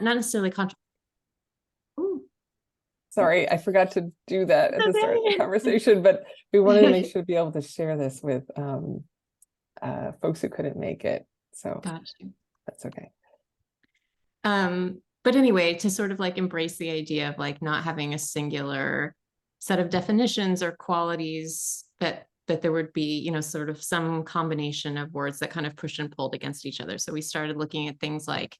not necessarily Sorry, I forgot to do that at the start of the conversation, but we wanted to make sure to be able to share this with folks who couldn't make it. So that's okay. But anyway, to sort of like embrace the idea of like not having a singular set of definitions or qualities, that there would be, you know, sort of some combination of words that kind of pushed and pulled against each other. So we started looking at things like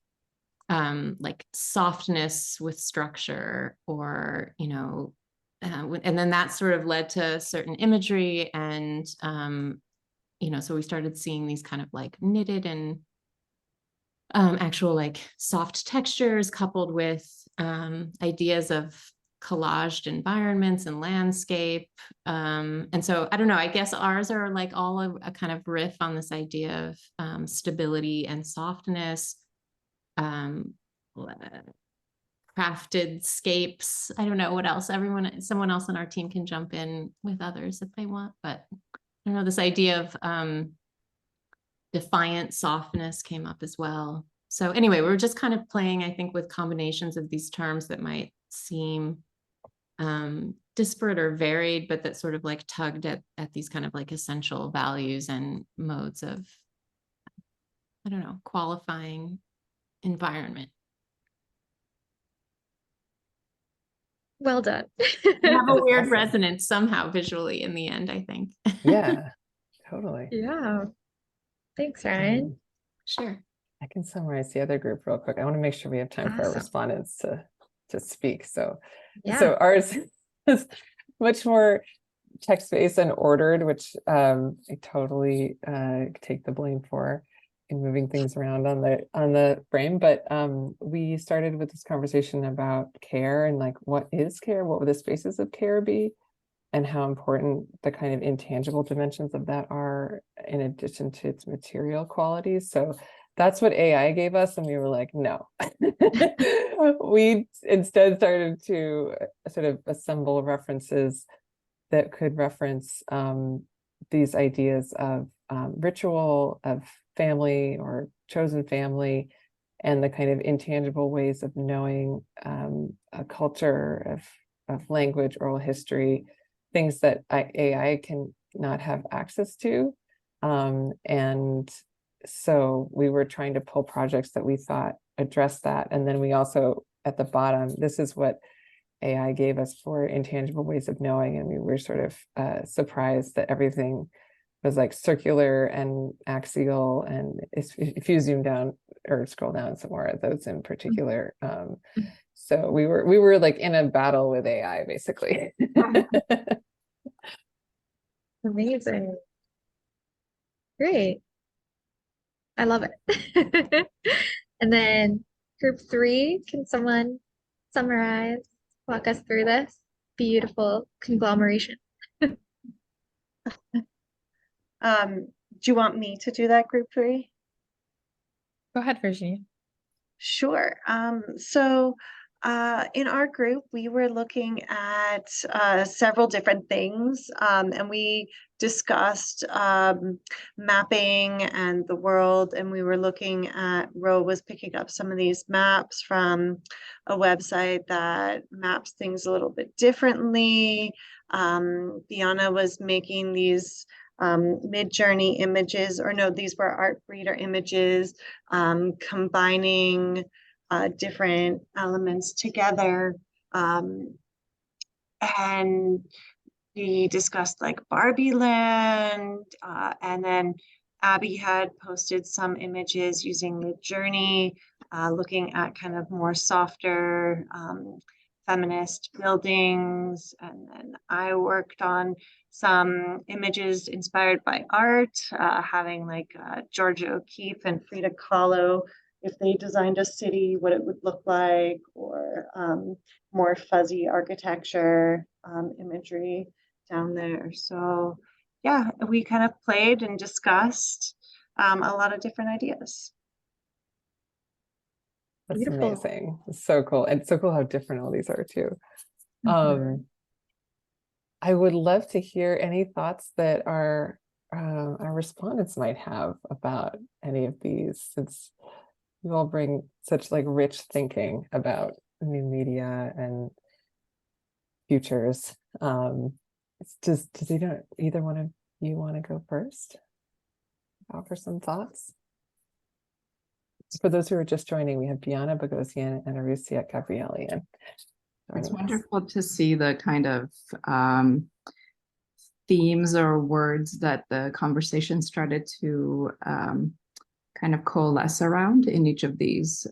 softness with structure, or, you know, and then that sort of led to certain imagery. And, you know, so we started seeing these kind of like knitted and actual like soft textures coupled with ideas of collaged environments and landscape. And so I don't know, I guess ours are like all a kind of riff on this idea of stability and softness, crafted scapes. I don't know what else. Someone else on our team can jump in with others if they want, but I don't know, this idea of defiant softness came up as well. So anyway, we're just kind of playing, I think, with combinations of these terms that might seem disparate or varied, but that sort of like tugged at these kind of like essential values and modes of, I don't know, qualifying environment. Well done. Have a weird resonance somehow visually in the end, I think. Yeah, totally. Yeah. Thanks, Ryan. Sure. I can summarize the other group real quick. I want to make sure we have time for our respondents to speak. So, so ours is much more text-based and ordered, which I totally take the blame for in moving things around on the frame. But we started with this conversation about care and like, what is care? What would the spaces of care be? And how important the kind of intangible dimensions of that are in addition to its material qualities. So that's what AI gave us. And we were like, no. We instead started to sort of assemble references that could reference these ideas of ritual, of family or chosen family, and the kind of intangible ways of knowing a culture, of language, oral history, things that AI can not have access to. And so we were trying to pull projects that we thought addressed that. And then we also, at the bottom, this is what AI gave us for intangible ways of knowing. And we were sort of surprised that everything was like circular and axial. And if you zoom down or scroll down some more at those in particular, so we were like in a battle with AI, basically. Amazing. Great. I love it. And then group 3, can someone summarize, walk us through this beautiful conglomeration? Do you want me to do that, group 3? Go ahead, Virginia. Sure. So in our group, we were looking at several different things, and we discussed mapping and the world, and we were looking at, Ro was picking up some of these maps from a website that maps things a little bit differently. Diana was making these Mid-Journey images, or no, these were Art Breeder images, combining different elements together. And we discussed like Barbie Land, and then Abby had posted some images using Mid-Journey, looking at kind of more softer feminist buildings. And then I worked on some images inspired by art, having like Georgia O'Keeffe and Frida Kahlo, if they designed a city, what it would look like, or more fuzzy architecture imagery down there. So yeah, we kind of played and discussed a lot of different ideas. That's Beautiful. amazing. It's so cool. And it's so cool how different all these are too. I would love to hear any thoughts that our respondents might have about any of these, since you all bring such like rich thinking about new media and futures. Does either one of you want to go first? Offer some thoughts. For those who are just joining, we have Biana Bogosian and Arusia Gabrielian. It's wonderful to see the kind of themes or words that the conversation started to kind of coalesce around in each of these.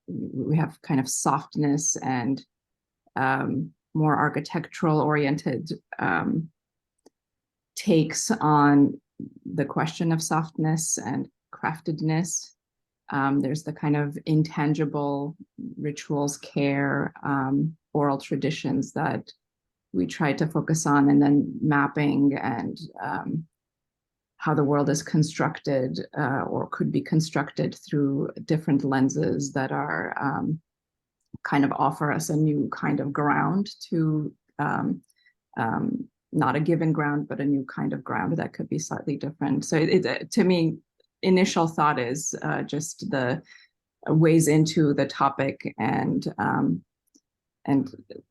We have kind of softness and more architectural oriented takes on the question of softness and craftedness. There's the kind of intangible rituals, care, oral traditions that we try to focus on, and then mapping and how the world is constructed or could be constructed through different lenses that are kind of offer us a new kind of ground to not a given ground, but a new kind of ground that could be slightly different. So to me, initial thought is just the ways into the topic, and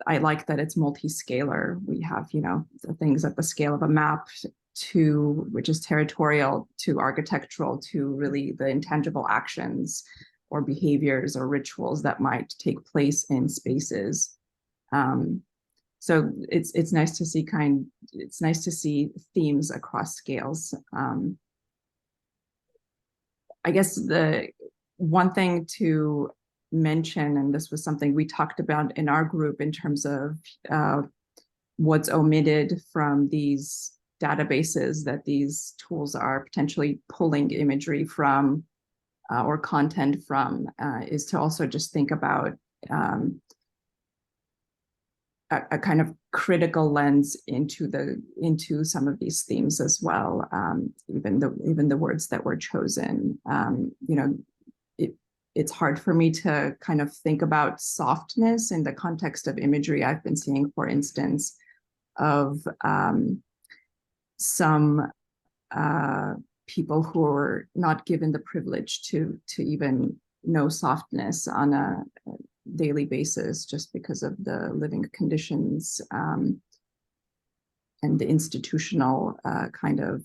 I like that it's multi-scalar. We have, you know, the things at the scale of a map to, which is territorial, to architectural, to really the intangible actions or behaviors or rituals that might take place in spaces. So it's nice to see it's nice to see themes across scales. I guess the one thing to mention, and this was something we talked about in our group in terms of what's omitted from these databases that these tools are potentially pulling imagery from or content from, is to also just think about a kind of critical lens into some of these themes as well. Even the words that were chosen, you know, it's hard for me to kind of think about softness in the context of imagery. I've been seeing, for instance, of some people who are not given the privilege to even know softness on a daily basis, just because of the living conditions and the institutional kind of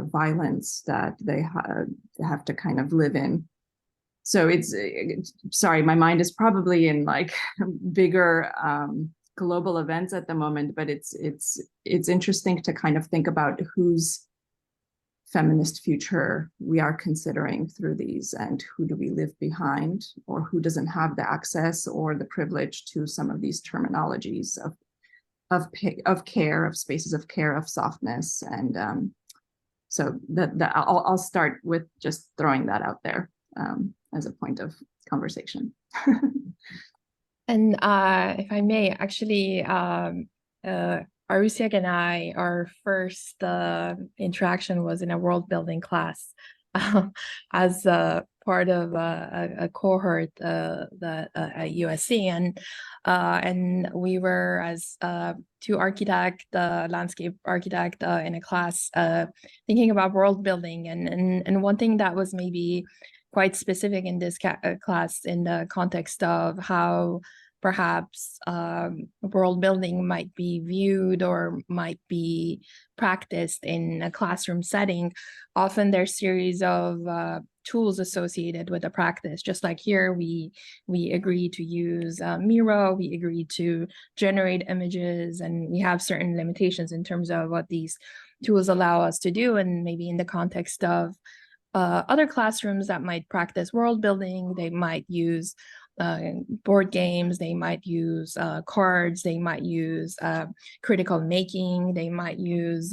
violence that they have to kind of live in. So it's, sorry, my mind is probably in like bigger global events at the moment, but it's interesting to kind of think about whose feminist future we are considering through these, and who do we leave behind, or who doesn't have the access or the privilege to some of these terminologies of care, of spaces of care, of softness. And so I'll start with just throwing that out there as a point of conversation. And if I may, actually, Arusiak and I, our first interaction was in a world building class as part of a cohort that at USC, and we were as two landscape architect in a class thinking about world building, and one thing that was maybe quite specific in this class in the context of how perhaps world building might be viewed or might be practiced in a classroom setting. Often there's series of tools associated with the practice. Just like here, we agree to use Miro, we agree to generate images, and we have certain limitations in terms of what these tools allow us to do. And maybe in the context of other classrooms that might practice world building, they might use board games, they might use cards, they might use critical making, they might use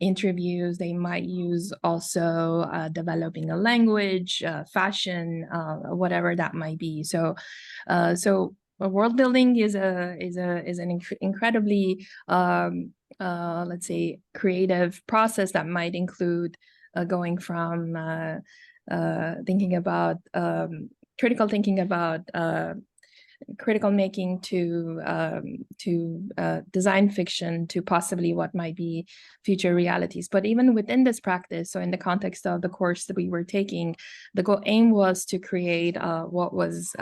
interviews, they might use also developing a language, fashion, whatever that might be. So world building is an incredibly let's say creative process that might include going from thinking about critical thinking about critical making to design fiction to possibly what might be future realities. But even within this practice, so in the context of the course that we were taking, the aim was to create what was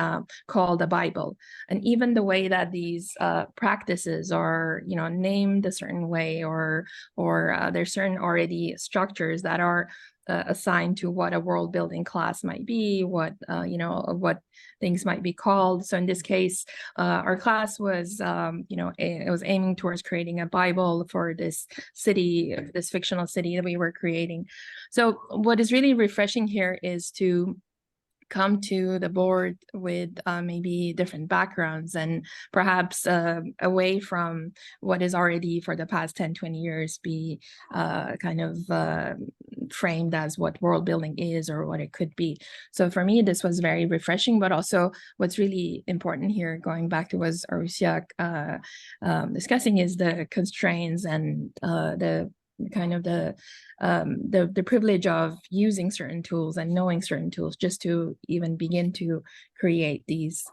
called a Bible. And even the way that these practices are, named a certain way, or there's certain already structures that are assigned to what a world building class might be, what things might be called. So in this case, our class was, it was aiming towards creating a Bible for this city, this fictional city that we were creating. So what is really refreshing here is to come to the board with maybe different backgrounds and perhaps away from what is already for the past 10-20 years be kind of framed as what world building is or what it could be. So for me, this was very refreshing, but also what's really important here, going back to what Arusia discussing, is the constraints and the kind of the privilege of using certain tools and knowing certain tools just to even begin to create these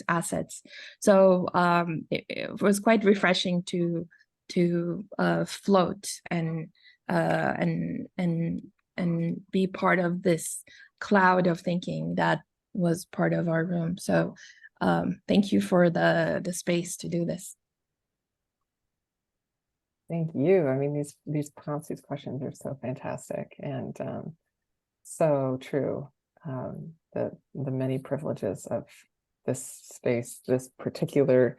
assets. So it was quite refreshing to float and be part of this cloud of thinking that was part of our room. So thank you for the space to do this. Thank you. I mean, these prompts, these questions are so fantastic and so true. The many privileges of this space, this particular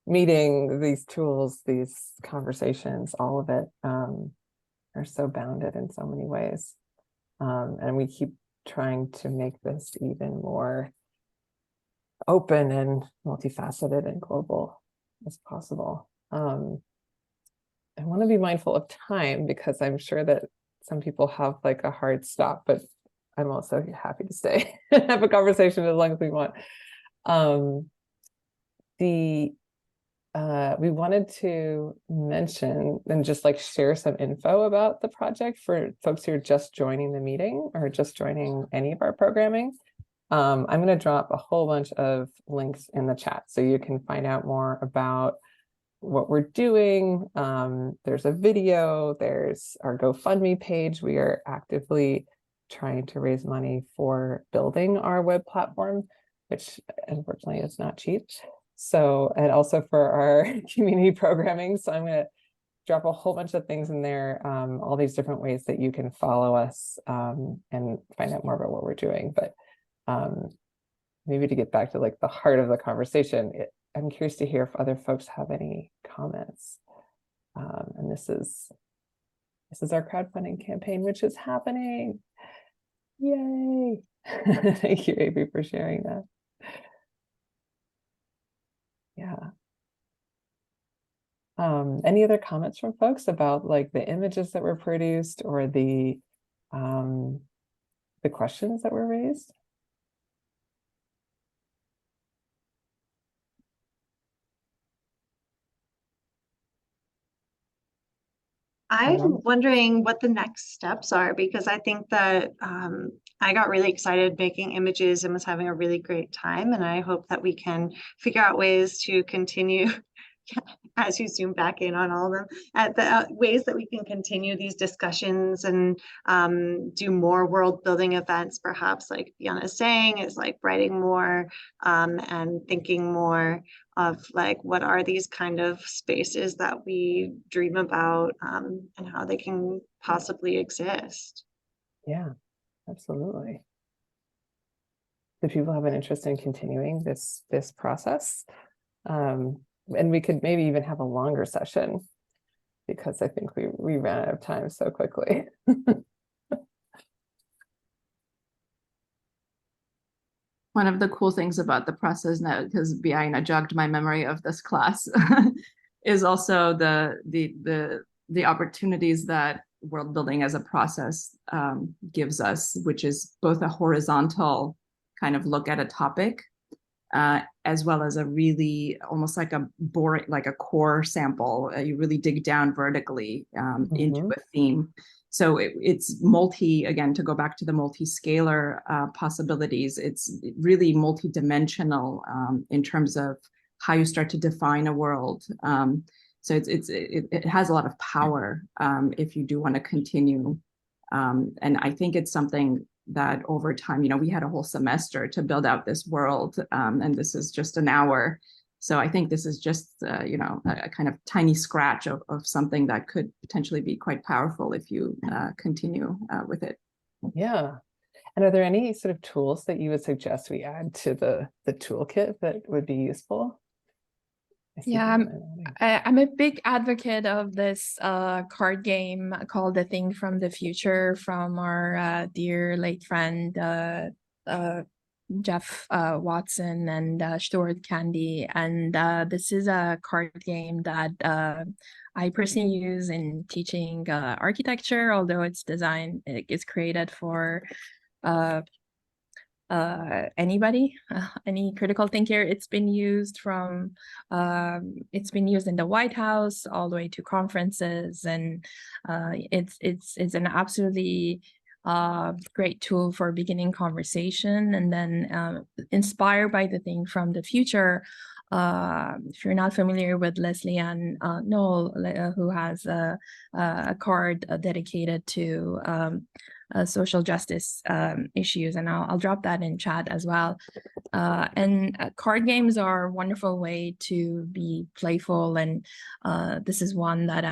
meeting, these tools, these conversations, all of it are so bounded in so many ways. And we keep trying to make this even more open and multifaceted and global as possible. I want to be mindful of time because I'm sure that some people have like a hard stop, but I'm also happy to stay and have a conversation as long as we want. We wanted to mention and just like share some info about the project for folks who are just joining the meeting or just joining any of our programming. I'm going to drop a whole bunch of links in the chat so you can find out more about what we're doing. There's a video, there's our GoFundMe page. We are actively trying to raise money for building our web platform, which unfortunately is not cheap. So, and also for our community programming. So I'm going to drop a whole bunch of things in there, all these different ways that you can follow us and find out more about what we're doing. But maybe to get back to like the heart of the conversation, I'm curious to hear if other folks have any comments. And this is our crowdfunding campaign, which is happening. Yay! Thank you, Avery, for sharing that. Yeah. Any other comments from folks about like the images that were produced or the questions that were raised? I'm wondering what the next steps are, because I think that I got really excited making images and was having a really great time. And I hope that we can figure out ways to continue, as you zoom back in on all of them, at the ways that we can continue these discussions and do more world building events, perhaps like Fiona is saying, is like writing more and thinking more of like, what are these kind of spaces that we dream about and how they can possibly exist. Yeah, absolutely. Do people have an interest in continuing this process? And we could maybe even have a longer session because I think we ran out of time so quickly. One of the cool things about the process now, because Biaina jogged my memory of this class, is also the opportunities that world building as a process gives us, which is both a horizontal kind of look at a topic, as well as a really almost like a boring, like a core sample. You really dig down vertically into a theme. So it's again, to go back to the multi-scalar possibilities, it's really multi-dimensional in terms of how you start to define a world. So it has a lot of power if you do want to continue. And I think it's something that over time, we had a whole semester to build out this world, and this is just an hour. So I think this is just, a kind of tiny scratch of something that could potentially be quite powerful if you continue with it. Yeah. And are there any sort of tools that you would suggest we add to the toolkit that would be useful? Yeah, I'm a big advocate of this card game called The Thing from the Future from our dear late friend Jeff Watson and Stuart Candy. And this is a card game that I personally use in teaching architecture, although it's created for anybody, any critical thinker. It's been used in the White House all the way to conferences, and it's an absolutely great tool for beginning conversation. And then inspired by The Thing from the Future, if you're not familiar with Leslie Ann Knoll, who has a card dedicated to social justice issues, and I'll drop that in chat as well. And card games are a wonderful way to be playful, and this is one that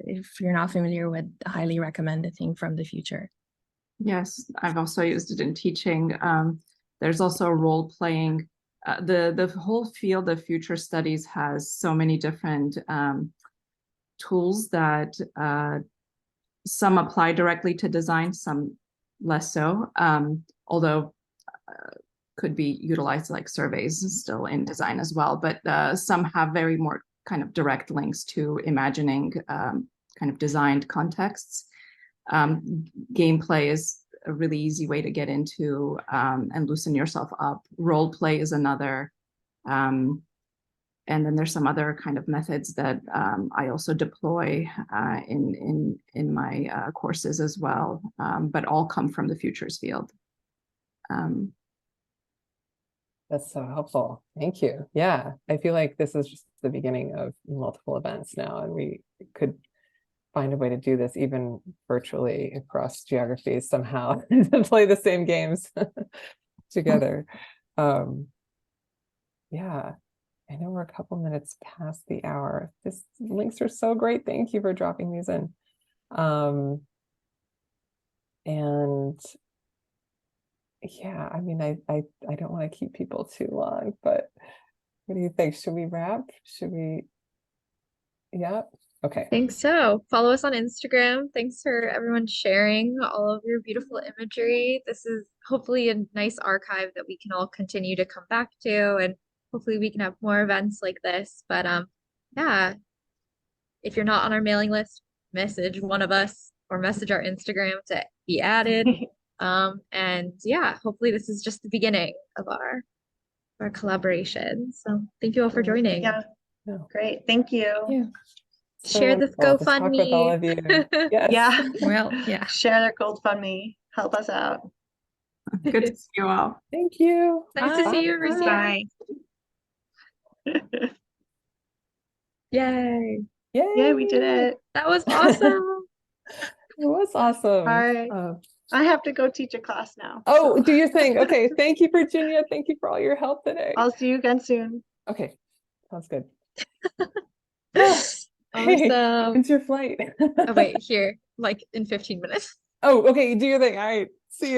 if you're not familiar with, highly recommend. The Thing from the Future. Yes, I've also used it in teaching. There's also role-playing. The whole field of future studies has so many different tools that some apply directly to design, some less so, although could be utilized like surveys still in design as well. But some have very more kind of direct links to imagining kind of designed contexts. Gameplay is a really easy way to get into and loosen yourself up. Role play is another. And then there's some other kind of methods that I also deploy in my courses as well, but all come from the futures field. That's so helpful. Thank you. Yeah, I feel like this is just the beginning of multiple events now, and we could find a way to do this even virtually across geographies somehow to play the same games together. Yeah. I know we're a couple minutes past the hour. These links are so great. Thank you for dropping these in. And yeah, I mean, I don't want to keep people too long, but what do you think? Should we wrap? Should we? Yeah. Okay. I think so. Follow us on Instagram. Thanks for everyone sharing all of your beautiful imagery. This is hopefully a nice archive that we can all continue to come back to, and hopefully we can have more events like this. But yeah, if you're not on our mailing list, message one of us or message our Instagram to be added. And yeah, hopefully this is just the beginning of our collaboration. So thank you all for joining. Yeah, great. Thank you. Yeah. So Share this wonderful to talk with all GoFundMe. of you. Yes. Yeah. Well, yeah. Share their GoFundMe. Help us out. Good to see you all. Thank you. Nice to see you, Rusia. Bye. Yay. Yay. Yeah, we did it. That was awesome. It was awesome. All right. I have to go teach a class now. Oh, so. do your thing. Okay. Thank you, Virginia. Thank you for all your help today. I'll see you again soon. Okay. Sounds good. Awesome. When's your flight? Oh, wait, here, like in 15 minutes. Oh, okay. Do your thing. All right. See you.